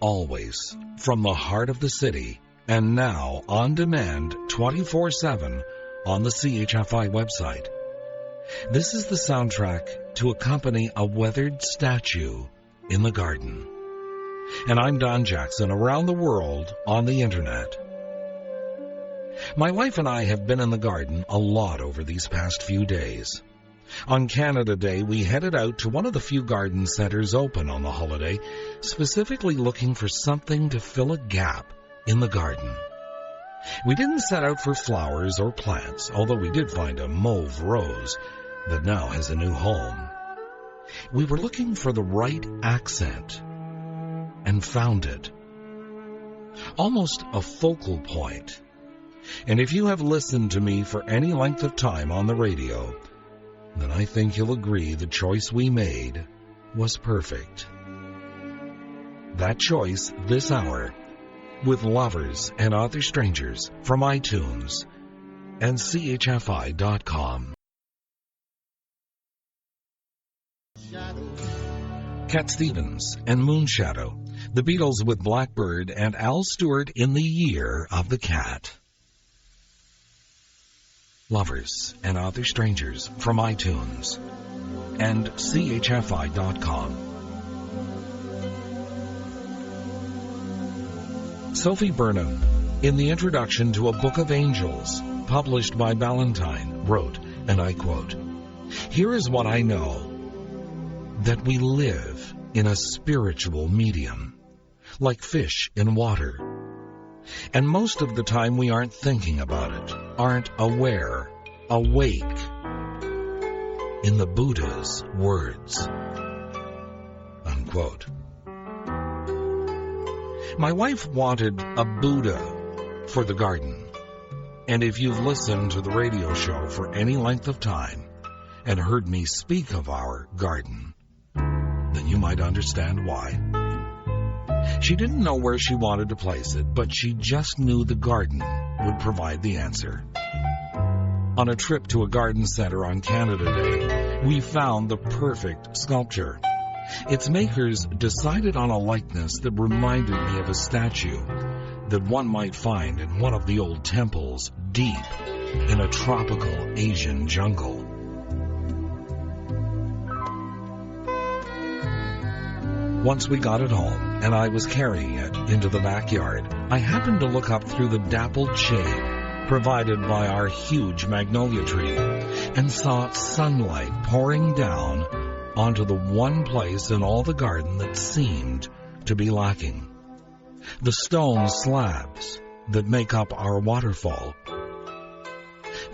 always, from the heart of the city, and now on demand 24/7 on the CHFI website. This is the soundtrack to accompany a weathered statue in the garden. And I'm Don Jackson, around the world on the internet. My wife and I have been in the garden a lot over these past few days. On Canada Day, we headed out to one of the few garden centers open on the holiday, specifically looking for something to fill a gap in the garden. We didn't set out for flowers or plants, although we did find a mauve rose that now has a new home. We were looking for the right accent and found it. Almost a focal point. And if you have listened to me for any length of time on the radio, then I think you'll agree the choice we made was perfect. That choice this hour, with Lovers and Other Strangers from iTunes and CHFI.com. Cat Stevens and Moonshadow, the Beatles with Blackbird and Al Stewart in the Year of the Cat. Lovers and Other Strangers from iTunes and CHFI.com. Sophie Burnham, in the introduction to A Book of Angels, published by Ballantine, wrote, and I quote, "Here is what I know, that we live in a spiritual medium, like fish in water. And most of the time we aren't thinking about it, aren't aware, awake, in the Buddha's words." Unquote. My wife wanted a Buddha for the garden. And if you've listened to the radio show for any length of time and heard me speak of our garden, then you might understand why. She didn't know where she wanted to place it, but she just knew the garden would provide the answer. On a trip to a garden center on Canada Day, we found the perfect sculpture. Its makers decided on a likeness that reminded me of a statue that one might find in one of the old temples deep in a tropical Asian jungle. Once we got it home, and I was carrying it into the backyard, I happened to look up through the dappled shade provided by our huge magnolia tree and saw sunlight pouring down onto the one place in all the garden that seemed to be lacking: the stone slabs that make up our waterfall.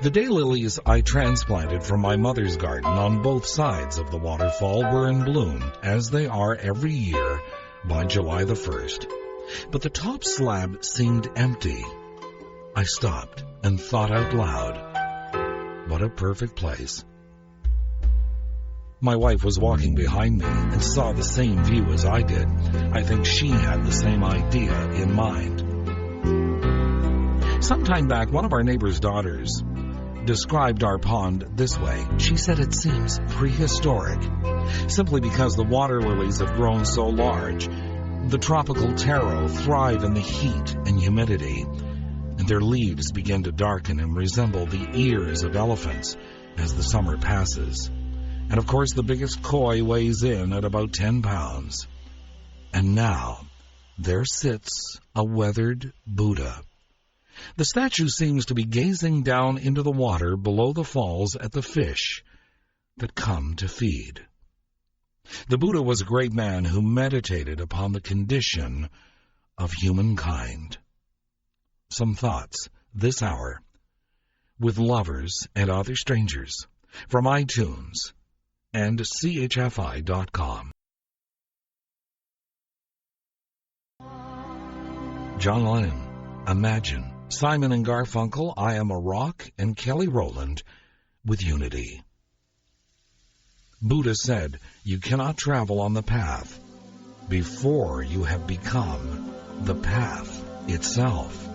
The daylilies I transplanted from my mother's garden on both sides of the waterfall were in bloom, as they are every year by July the 1st. But the top slab seemed empty. I stopped and thought out loud, what a perfect place. My wife was walking behind me and saw the same view as I did. I think she had the same idea in mind. Sometime back, one of our neighbor's daughters described our pond this way. She said it seems prehistoric, simply because the water lilies have grown so large. The tropical taro thrive in the heat and humidity, and their leaves begin to darken and resemble the ears of elephants as the summer passes. And of course, the biggest koi weighs in at about 10 pounds. And now, there sits a weathered Buddha. The statue seems to be gazing down into the water below the falls at the fish that come to feed. The Buddha was a great man who meditated upon the condition of humankind. Some thoughts this hour with Lovers and Other Strangers from iTunes and CHFI.com. John Lennon, Imagine. Simon and Garfunkel, I Am a Rock, and Kelly Rowland with Unity. Buddha said, you cannot travel on the path before you have become the path itself.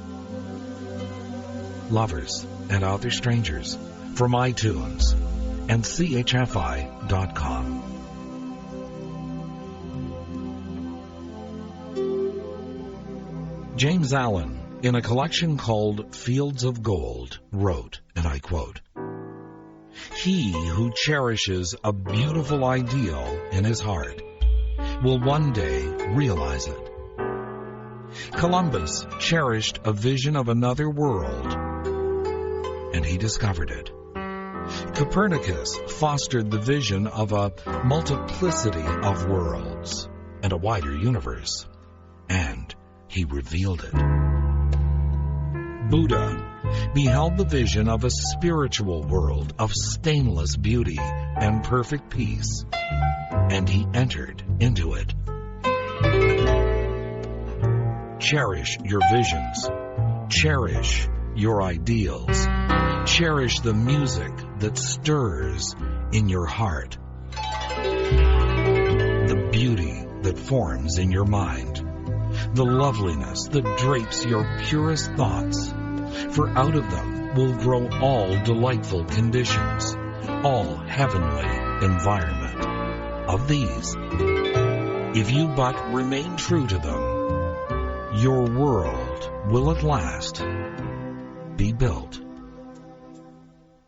Lovers and Other Strangers from iTunes and CHFI.com. James Allen, in a collection called Fields of Gold, wrote, and I quote, "He who cherishes a beautiful ideal in his heart will one day realize it." Columbus cherished a vision of another world, and he discovered it. Copernicus fostered the vision of a multiplicity of worlds and a wider universe, and he revealed it. Buddha beheld the vision of a spiritual world of stainless beauty and perfect peace, and he entered into it. Cherish your visions. Cherish your ideals. Cherish the music that stirs in your heart, the beauty that forms in your mind, the loveliness that drapes your purest thoughts, for out of them will grow all delightful conditions, all heavenly environment. Of these, if you but remain true to them, your world will at last be built.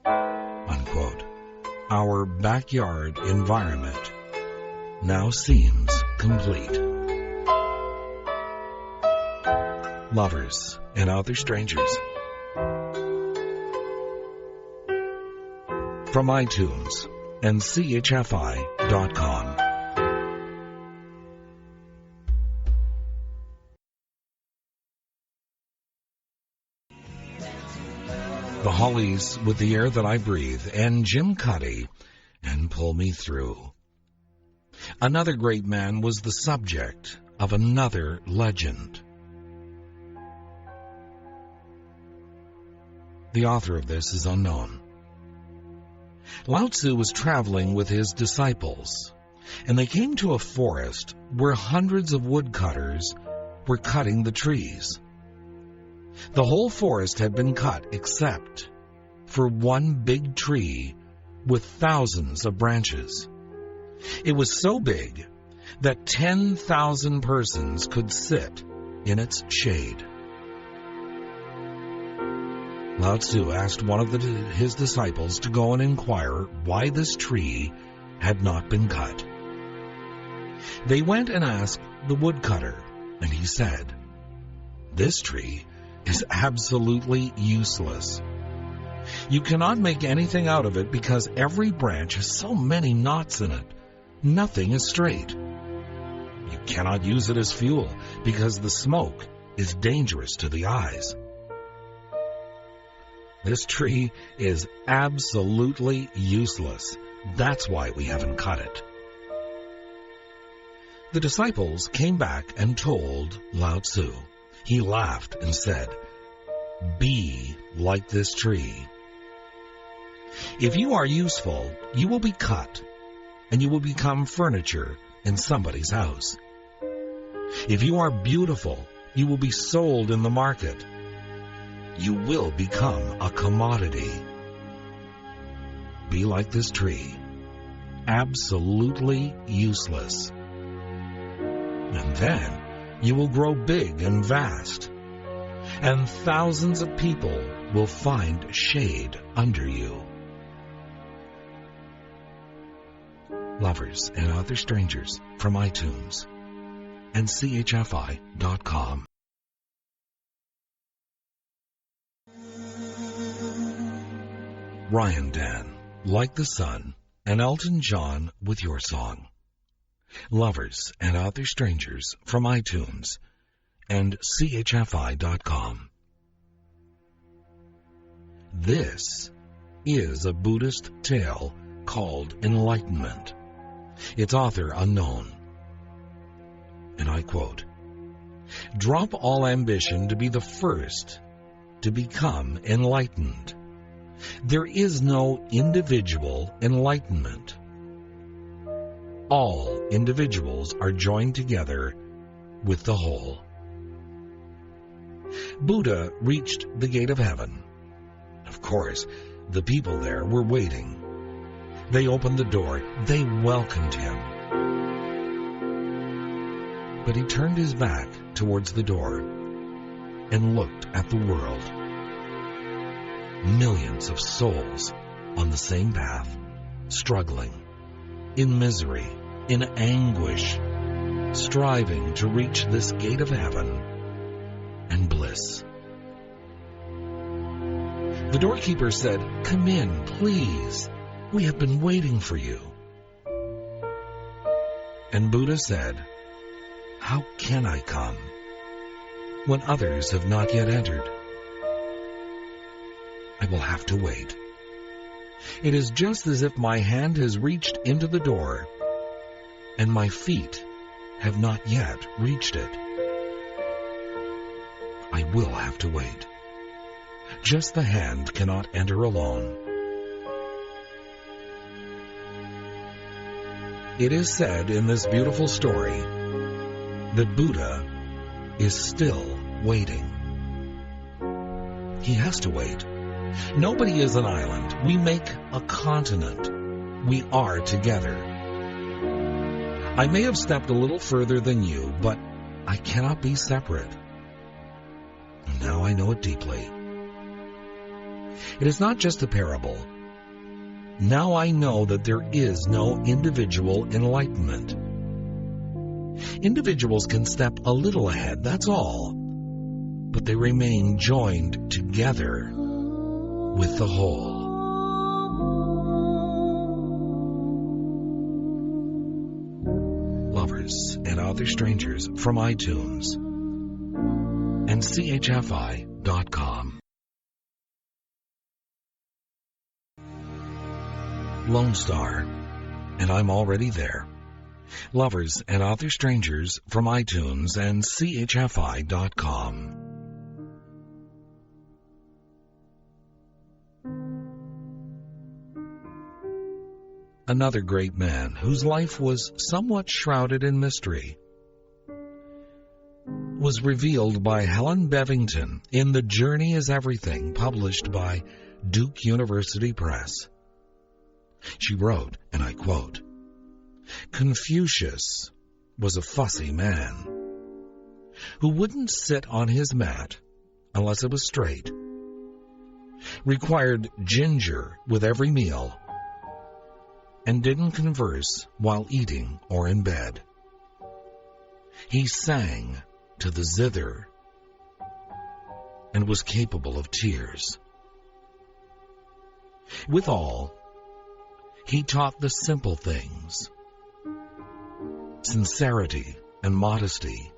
Unquote. Our backyard environment now seems complete. Lovers and other strangers. From iTunes and chfi.com. The Hollies with the Air That I Breathe, and Jim Cuddy, and Pull Me Through. Another great man was the subject of another legend. The author of this is unknown. Lao Tzu was traveling with his disciples, and they came to a forest where hundreds of woodcutters were cutting the trees. The whole forest had been cut except for one big tree with thousands of branches. It was so big that 10,000 persons could sit in its shade. Lao Tzu asked one of his disciples to go and inquire why this tree had not been cut. They went and asked the woodcutter, and he said, "This tree is absolutely useless. You cannot make anything out of it because every branch has so many knots in it. Nothing is straight. You cannot use it as fuel because the smoke is dangerous to the eyes. This tree is absolutely useless. That's why we haven't cut it." The disciples came back and told Lao Tzu. He laughed and said, "Be like this tree. If you are useful, you will be cut, and you will become furniture in somebody's house. If you are beautiful, you will be sold in the market. You will become a commodity. Be like this tree, absolutely useless. And then you will grow big and vast, and thousands of people will find shade under you." Lovers and Other Strangers, from iTunes and chfi.com. Ryan Dan, Like the Sun, and Elton John with Your Song. Lovers and Other Strangers, from iTunes and chfi.com. This is a Buddhist tale called Enlightenment. Its author unknown. And I quote, "Drop all ambition to be the first to become enlightened. There is no individual enlightenment. All individuals are joined together with the whole." Buddha reached the gate of heaven. Of course, the people there were waiting. They opened the door. They welcomed him. But he turned his back towards the door and looked at the world. Millions of souls on the same path, struggling, in misery, in anguish, striving to reach this gate of heaven and bliss. The doorkeeper said, "Come in, please. We have been waiting for you." And Buddha said, "How can I come when others have not yet entered? I will have to wait. It is just as if my hand has reached into the door and my feet have not yet reached it. I will have to wait. Just the hand cannot enter alone." It is said in this beautiful story that Buddha is still waiting. He has to wait. Nobody is an island. We make a continent. We are together. I may have stepped a little further than you, but I cannot be separate. Now I know it deeply. It is not just a parable. Now I know that there is no individual enlightenment. Individuals can step a little ahead, that's all, but they remain joined together with the whole. Lovers and Other Strangers from iTunes and chfi.com. Lone Star, and I'm already there. Lovers and Other Strangers from iTunes and chfi.com. Another great man whose life was somewhat shrouded in mystery was revealed by Helen Bevington in The Journey is Everything, published by Duke University Press. She wrote, and I quote, "Confucius was a fussy man who wouldn't sit on his mat unless it was straight, required ginger with every meal, and didn't converse while eating or in bed. He sang to the zither and was capable of tears. Withal, he taught the simple things, sincerity and modesty.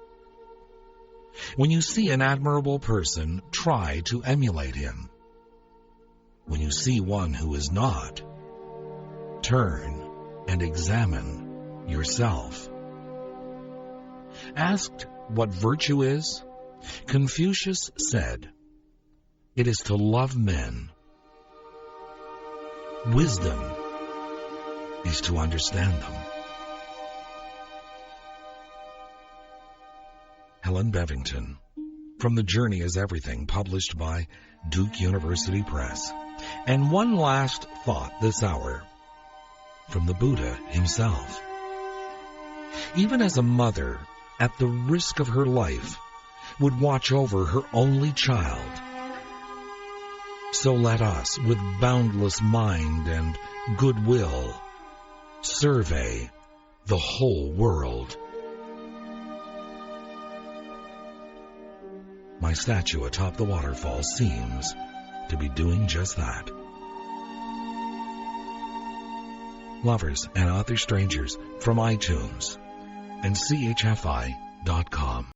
When you see an admirable person, try to emulate him. When you see one who is not, turn and examine yourself." Asked what virtue is, Confucius said, "It is to love men. Wisdom is to understand them." Helen Bevington, from The Journey is Everything, published by Duke University Press. And one last thought this hour, from the Buddha himself. Even as a mother, at the risk of her life, would watch over her only child, so let us, with boundless mind and goodwill, survey the whole world. My statue atop the waterfall seems to be doing just that. Lovers and Other Strangers from iTunes and chfi.com.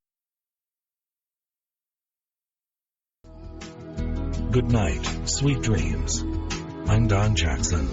Good night, sweet dreams. I'm Don Jackson.